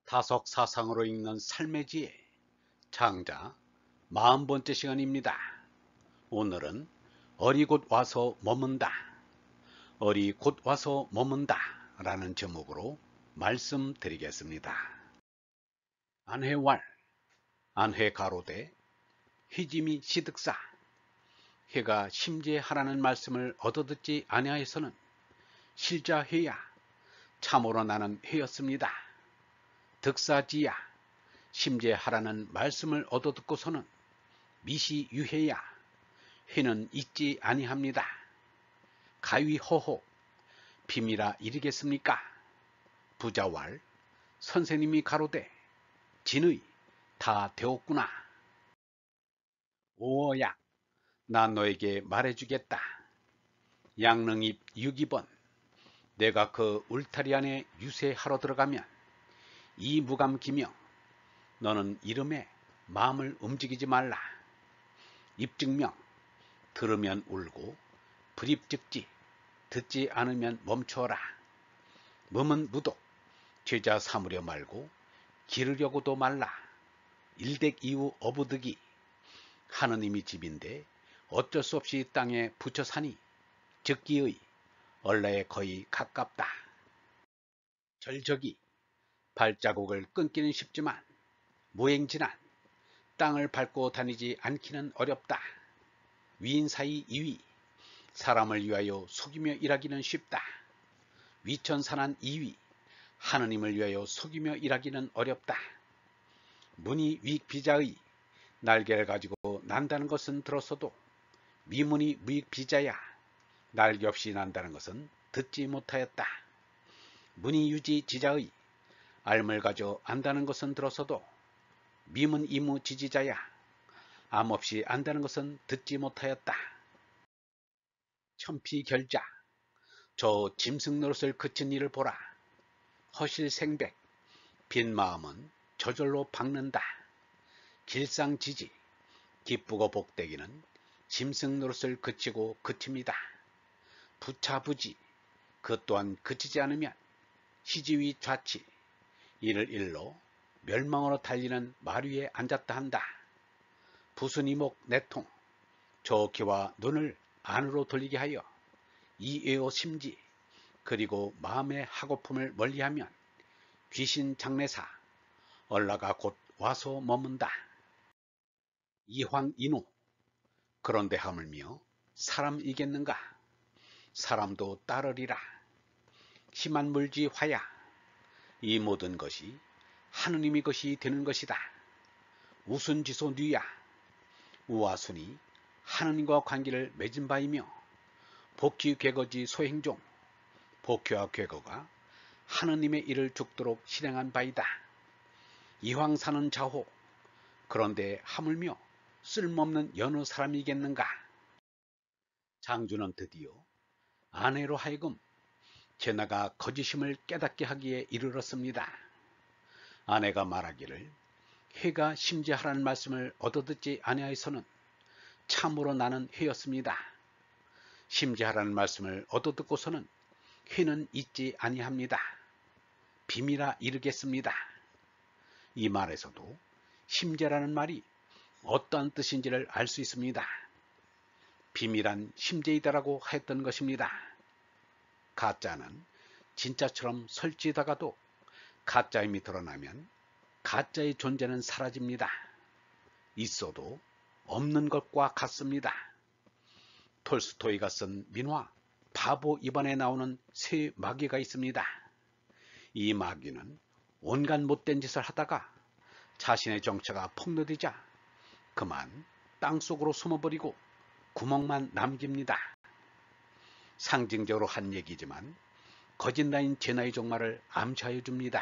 다석사상으로 읽는 삶의 지혜 창자 40번째 시간입니다. 오늘은 어리 곧 와서 머문다, 어리 곧 와서 머문다 라는 제목으로 말씀드리겠습니다. 안해왈, 안해 가로되 희짐이 시득사, 해가 심재하라는 말씀을 얻어듣지 아니하여서는 실자회야, 참으로 나는 해였습니다. 득사지야, 심재하라는 말씀을 얻어듣고서는 미시유해야, 해는 있지 아니합니다. 가위허호, 비밀아 이르겠습니까? 부자왈, 선생님이 가로되 진의 다 되었구나. 오어야, 나 너에게 말해주겠다. 양릉입 6.2번, 내가 그 울타리 안에 유세하러 들어가면 이 무감기며 너는 이름에 마음을 움직이지 말라. 입증명, 들으면 울고 불입즉지, 듣지 않으면 멈추어라. 몸은 무독, 죄자 삼으려 말고 기르려고도 말라. 일댁 이후 어부득이, 하느님이 집인데 어쩔 수 없이 땅에 붙여 사니 즉기의 얼라에 거의 가깝다. 절적이, 발자국을 끊기는 쉽지만 무행진한, 땅을 밟고 다니지 않기는 어렵다. 위인사이 이위, 사람을 위하여 속이며 일하기는 쉽다. 위천산한 이위, 하느님을 위하여 속이며 일하기는 어렵다. 문이 위익비자의, 날개를 가지고 난다는 것은 들었어도 미문이 무익비자야, 날개 없이 난다는 것은 듣지 못하였다. 문이 유지지자의, 알을 가져 안다는 것은 들었어도 미문 이무 지지자야, 암 없이 안다는 것은 듣지 못하였다. 천피결자, 저 짐승 노릇을 그친 이를 보라. 허실생백, 빈 마음은 저절로 박는다. 길상지지, 기쁘고 복되기는 짐승 노릇을 그치고 그칩니다. 부차부지, 그 또한 그치지 않으면 희지위 좌치, 이를 일러 멸망으로 달리는 말 위에 앉았다 한다. 부순이목 내통, 저 귀와 눈을 안으로 돌리게 하여 이외오 심지, 그리고 마음의 하고품을 멀리하면 귀신 장례사, 얼라가 곧 와서 머문다. 이황인호, 그런데 하물며 사람 이겠는가? 사람도 따르리라. 희만 물지 화야, 이 모든 것이 하느님의 것이 되는 것이다. 우순지소 뉘야, 우와순이 하느님과 관계를 맺은 바이며 복귀괴거지 소행종, 복귀와 괴거가 하느님의 일을 죽도록 실행한 바이다. 이황사는 자호, 그런데 하물며 쓸모없는 여느 사람이겠는가? 장주는 드디어 아내로 하여금 제나가 거짓임을 깨닫게 하기에 이르렀습니다. 아내가 말하기를 해가 심재하라는 말씀을 얻어듣지 아니하여서는 참으로 나는 해였습니다. 심재하라는 말씀을 얻어듣고서는 해는 있지 아니합니다. 비밀아 이르겠습니다. 이 말에서도 심재라는 말이 어떠한 뜻인지를 알 수 있습니다. 비밀한 심재이다라고 하였던 것입니다. 가짜는 진짜처럼 설치다가도 가짜임이 드러나면 가짜의 존재는 사라집니다. 있어도 없는 것과 같습니다. 톨스토이가 쓴 민화 바보 입안에 나오는 새 마귀가 있습니다. 이 마귀는 온갖 못된 짓을 하다가 자신의 정체가 폭로되자 그만 땅속으로 숨어버리고 구멍만 남깁니다. 상징적으로 한 얘기지만 거짓나인 제나의 종말을 암시하여 줍니다.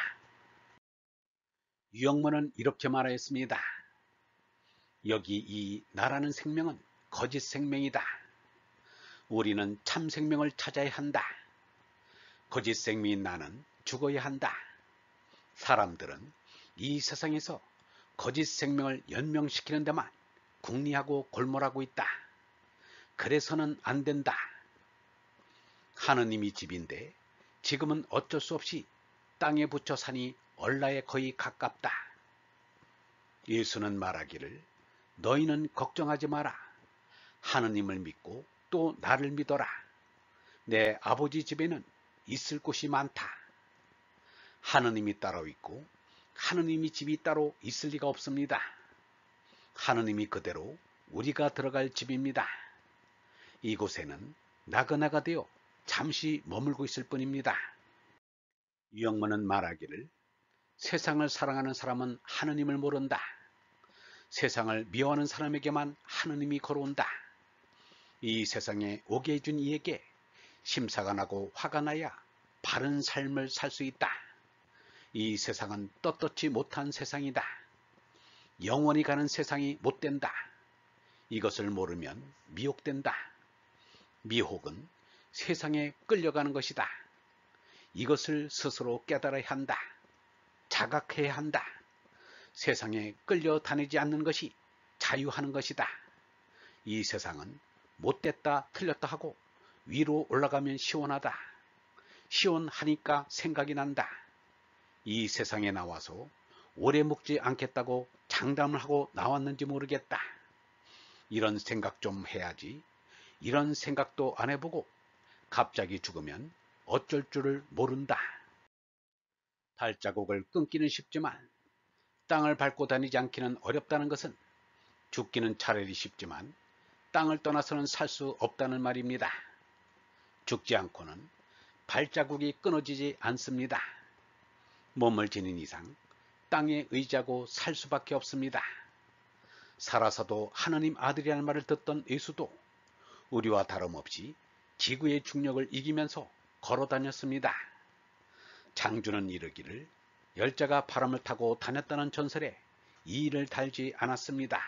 유영문은 이렇게 말하였습니다. 여기 이 나라는 생명은 거짓 생명이다. 우리는 참 생명을 찾아야 한다. 거짓 생명인 나는 죽어야 한다. 사람들은 이 세상에서 거짓 생명을 연명시키는 데만 궁리하고 골몰하고 있다. 그래서는 안 된다. 하느님이 집인데 지금은 어쩔 수 없이 땅에 붙여 사니 얼라에 거의 가깝다. 예수는 말하기를 너희는 걱정하지 마라. 하느님을 믿고 또 나를 믿어라. 내 아버지 집에는 있을 곳이 많다. 하느님이 따로 있고 하느님이 집이 따로 있을 리가 없습니다. 하느님이 그대로 우리가 들어갈 집입니다. 이곳에는 나그네가 되어 잠시 머물고 있을 뿐입니다. 유영문은 말하기를 세상을 사랑하는 사람은 하느님을 모른다. 세상을 미워하는 사람에게만 하느님이 걸어온다. 이 세상에 오게 해준 이에게 심사가 나고 화가 나야 바른 삶을 살 수 있다. 이 세상은 떳떳지 못한 세상이다. 영원히 가는 세상이 못된다. 이것을 모르면 미혹된다. 미혹은 세상에 끌려가는 것이다. 이것을 스스로 깨달아야 한다. 자각해야 한다. 세상에 끌려다니지 않는 것이 자유하는 것이다. 이 세상은 못됐다 틀렸다 하고 위로 올라가면 시원하다. 시원하니까 생각이 난다. 이 세상에 나와서 오래 묵지 않겠다고 장담을 하고 나왔는지 모르겠다. 이런 생각 좀 해야지. 이런 생각도 안 해보고 갑자기 죽으면 어쩔 줄을 모른다. 발자국을 끊기는 쉽지만 땅을 밟고 다니지 않기는 어렵다는 것은 죽기는 차라리 쉽지만 땅을 떠나서는 살 수 없다는 말입니다. 죽지 않고는 발자국이 끊어지지 않습니다. 몸을 지닌 이상 땅에 의지하고 살 수밖에 없습니다. 살아서도 하느님 아들이라는 말을 듣던 예수도 우리와 다름없이 지구의 중력을 이기면서 걸어 다녔습니다. 장주는 이르기를 열자가 바람을 타고 다녔다는 전설에 이 일을 달지 않았습니다.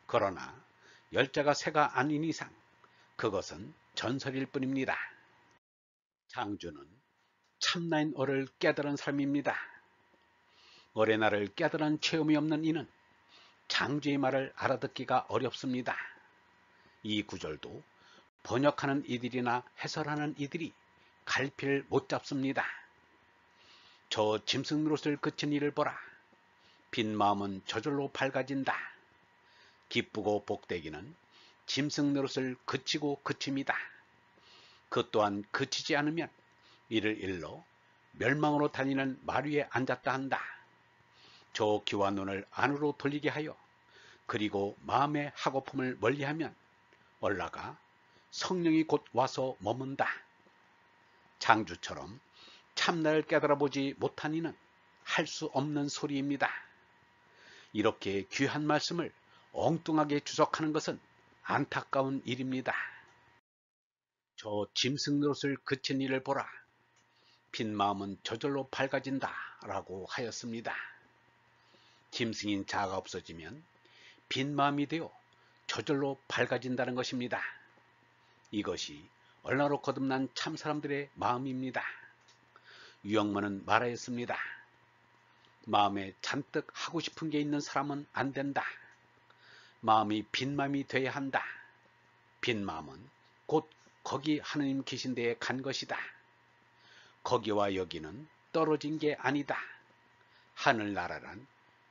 그러나 열자가 새가 아닌 이상 그것은 전설일 뿐입니다. 장주는 참나인 어를 깨달은 삶입니다. 어의 나를 깨달은 체험이 없는 이는 장주의 말을 알아듣기가 어렵습니다. 이 구절도 번역하는 이들이나 해설하는 이들이 갈피를 못 잡습니다. 저 짐승 노릇을 그친 이를 보라. 빈 마음은 저절로 밝아진다. 기쁘고 복되기는 짐승 노릇을 그치고 그칩니다. 그 또한 그치지 않으면 이를 일러 멸망으로 다니는 말 위에 앉았다 한다. 저 귀와 눈을 안으로 돌리게 하여 그리고 마음의 하고품을 멀리하면 올라가 성령이 곧 와서 머문다. 장주처럼 참나를 깨달아보지 못한 이는 할 수 없는 소리입니다. 이렇게 귀한 말씀을 엉뚱하게 주석하는 것은 안타까운 일입니다. 저 짐승 노릇을 그친 이를 보라. 빈 마음은 저절로 밝아진다 라고 하였습니다. 짐승인 자아가 없어지면 빈 마음이 되어 저절로 밝아진다는 것입니다. 이것이 얼나로 거듭난 참 사람들의 마음입니다. 유영문은 말하였습니다. 마음에 잔뜩 하고 싶은 게 있는 사람은 안 된다. 마음이 빈 마음이 돼야 한다. 빈 마음은 곧 거기 하느님 계신 데에 간 것이다. 거기와 여기는 떨어진 게 아니다. 하늘나라란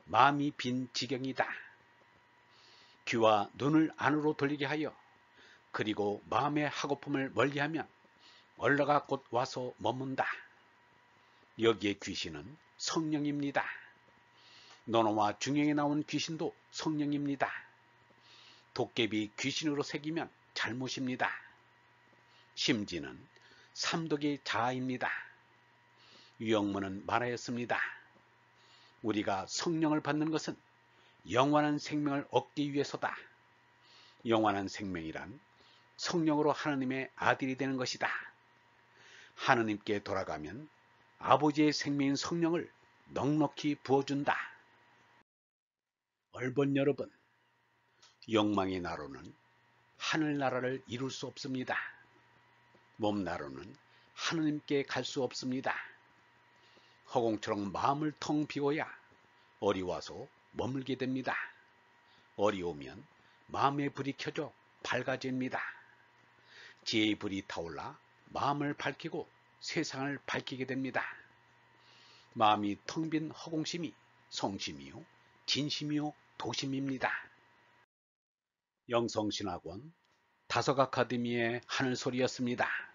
마음이 빈 지경이다. 귀와 눈을 안으로 돌리게 하여 그리고 마음의 하고품을 멀리하면 얼라가 곧 와서 머문다. 여기에 귀신은 성령입니다. 노노와 중형에 나온 귀신도 성령입니다. 도깨비 귀신으로 새기면 잘못입니다. 심지는 삼독의 자아입니다. 유영문은 말하였습니다. 우리가 성령을 받는 것은 영원한 생명을 얻기 위해서다. 영원한 생명이란 성령으로 하느님의 아들이 되는 것이다. 하느님께 돌아가면 아버지의 생명인 성령을 넉넉히 부어준다. 얼본 여러분, 욕망의 나로는 하늘나라를 이룰 수 없습니다. 몸나로는 하느님께 갈 수 없습니다. 허공처럼 마음을 텅 비워야 어리 와서 머물게 됩니다. 어리 오면 마음의 불이 켜져 밝아집니다. 지혜의 불이 타올라 마음을 밝히고 세상을 밝히게 됩니다. 마음이 텅 빈 허공심이 성심이요 진심이요 도심입니다. 영성신학원 다섯 아카데미의 하늘소리였습니다.